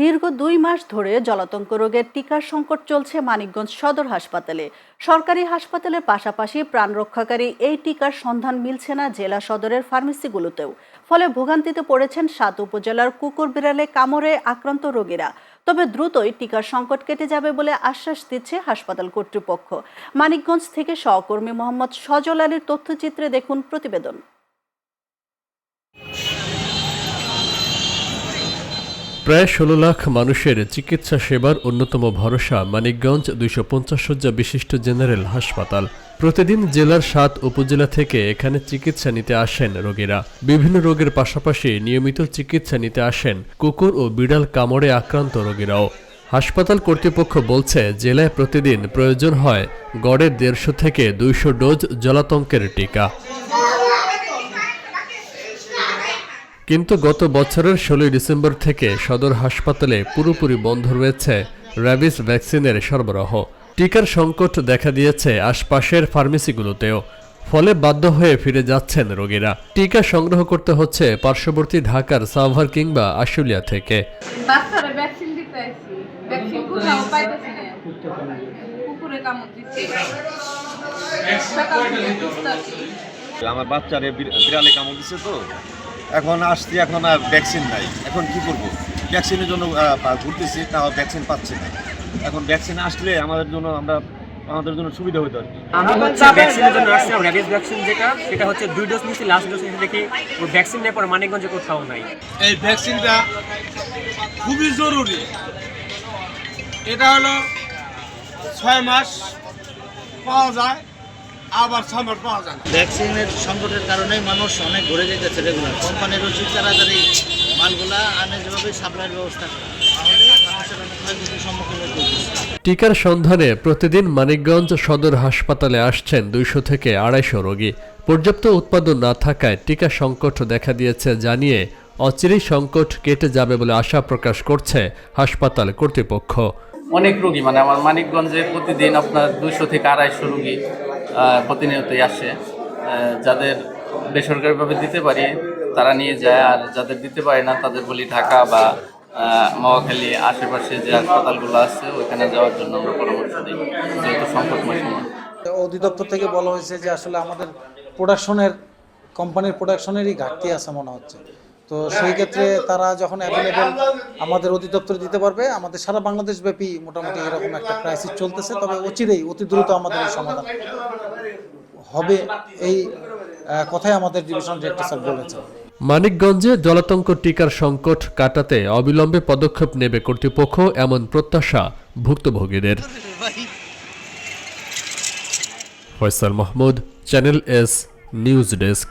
দীর্ঘ 2 মাস ধরে জলাতঙ্ক রোগের টিকার সংকট চলছে মানিকগঞ্জ সদর হাসপাতালে। সরকারি হাসপাতালের পাশাপাশি প্রাণ রক্ষাকারী এই টিকার সন্ধান মিলছে না জেলা সদরের ফার্মেসিগুলোতেও। ফলে ভোগান্তিতে পড়েছেন 7 উপজেলার কুকুর বিড়ালে কামড়ে আক্রান্ত রোগীরা। তবে দ্রুতই টিকার সংকট কেটে যাবে বলে আশ্বাস দিচ্ছে হাসপাতাল কর্তৃপক্ষ। মানিকগঞ্জ থেকে সহকর্মী মোহাম্মদ সজল আলীর তথ্যচিত্রে দেখুন প্রতিবেদন। প্রায় 16 লাখ মানুষের চিকিৎসা সেবার অন্যতম ভরসা মানিকগঞ্জ 250 শয্যা বিশিষ্ট জেনারেল হাসপাতাল। প্রতিদিন জেলার 7 উপজেলা থেকে এখানে চিকিৎসা নিতে আসেন রোগীরা। বিভিন্ন রোগের পাশাপাশি নিয়মিত চিকিৎসা নিতে আসেন কুকুর ও বিড়াল কামড়ে আক্রান্ত রোগীরাও। হাসপাতাল কর্তৃপক্ষ বলছে জেলায় প্রতিদিন প্রয়োজন হয় গড়ে 150 থেকে 200 ডোজ জলাতঙ্কের টিকা। কিন্তু গত বছরের 16 ডিসেম্বর থেকে সদর হাসপাতালে পুরোপুরি বন্ধ রয়েছে র্যাবিস ভ্যাকসিনের সরবরাহ। টিকার সংকট দেখা দিয়েছে আশপাশের ফার্মেসিগুলোতেও। ফলে বাধ্য হয়ে ফিরে যাচ্ছেন রোগীরা। টিকা সংগ্রহ করতে হচ্ছে পার্শ্ববর্তী ঢাকার সাভার কিংবা আশুলিয়া থেকে। আমার বাচ্চারে বিড়ালে কামড় দিচ্ছে, তো এখন আসছি, এখন আর ভ্যাকসিন নাই। এখন কি করব? ভ্যাকসিনের জন্য ঘুরতেছি, তাও ভ্যাকসিন পাচ্ছি না। এখন ভ্যাকসিন আসলে আমাদের জন্য সুবিধা হতো আর কি। আমি হচ্ছে ভ্যাকসিনের জন্য আসছিলাম, র্যাবিস ভ্যাকসিন সেটা হচ্ছে 2 ডোজ নিয়েছি, লাস্ট ডোজ নিয়েছি দেখি ওই ভ্যাকসিন নেওয়ার পর মানিকগঞ্জে কোথাও নাই। এই ভ্যাকসিনটা খুবই জরুরি। এটা হলো 6 মাস পাওয়া যায়, আবার 6 মাস পাওয়া যায় না। ভ্যাকসিনের সংকটের কারণে মানুষ অনেক ঘুরে যেতেছে রেগুলার। কোম্পানির উচিত তাড়াতাড়ি মালগুলা আনে, যেভাবে সাপ্লাইয়ের ব্যবস্থা তাহলে মানুষের অনেক ক্ষয়ক্ষতির সম্মুখীন হতে হচ্ছে। টিকার সন্ধানে প্রতিদিন মানিকগঞ্জ সদর হাসপাতালে আসছেন 200 থেকে 250 রোগী। পর্যাপ্ত উৎপাদন না থাকায় টিকা সংকট দেখা দিয়েছে জানিয়ে অচিরেই সংকট কেটে যাবে বলে আশা প্রকাশ করছে হাসপাতাল কর্তৃপক্ষ। অনেক রোগী, মানে আমার মানিকগঞ্জে প্রতিদিন আপনার 200 থেকে 250 রোগী প্রতিনিয়তই আসে। যাদের বেসরকারিভাবে দিতে পারি তারা নিয়ে যায়, আর যাদের দিতে পারে না তাদের বলি ঢাকা বা মহাখালী আশেপাশে যে হাসপাতালগুলো আছে ওইখানে যাওয়ার জন্য আমরা পরামর্শ দিই, যেহেতু সংকটময় সময়। অধিদপ্তর থেকে বলা হয়েছে যে আসলে আমাদের কোম্পানির প্রোডাকশনেরই ঘাটতি আছে মনে হচ্ছে। তো সেই ক্ষেত্রে তারা যখন অ্যাভেলেবেল আমাদের অধিদপ্তর দিতে পারবে, আমাদের সারা বাংলাদেশ ব্যাপী মোটামুটি এরকম একটা ক্রাইসিস চলতেছে। তবে অতি দ্রুত আমাদের এই সমাধান হবে, এই কথাই আমাদের ডিভিশন ডিরেক্টর স্যার বলেছেন। মানিকগঞ্জে জলাতঙ্ক টিকার সংকট কাটাতে অবিলম্বে পদক্ষেপ নেবে কর্তৃপক্ষ, এমন প্রত্যাশা ভুক্তভোগীদের। Faisal Mahmud, channel S news desk.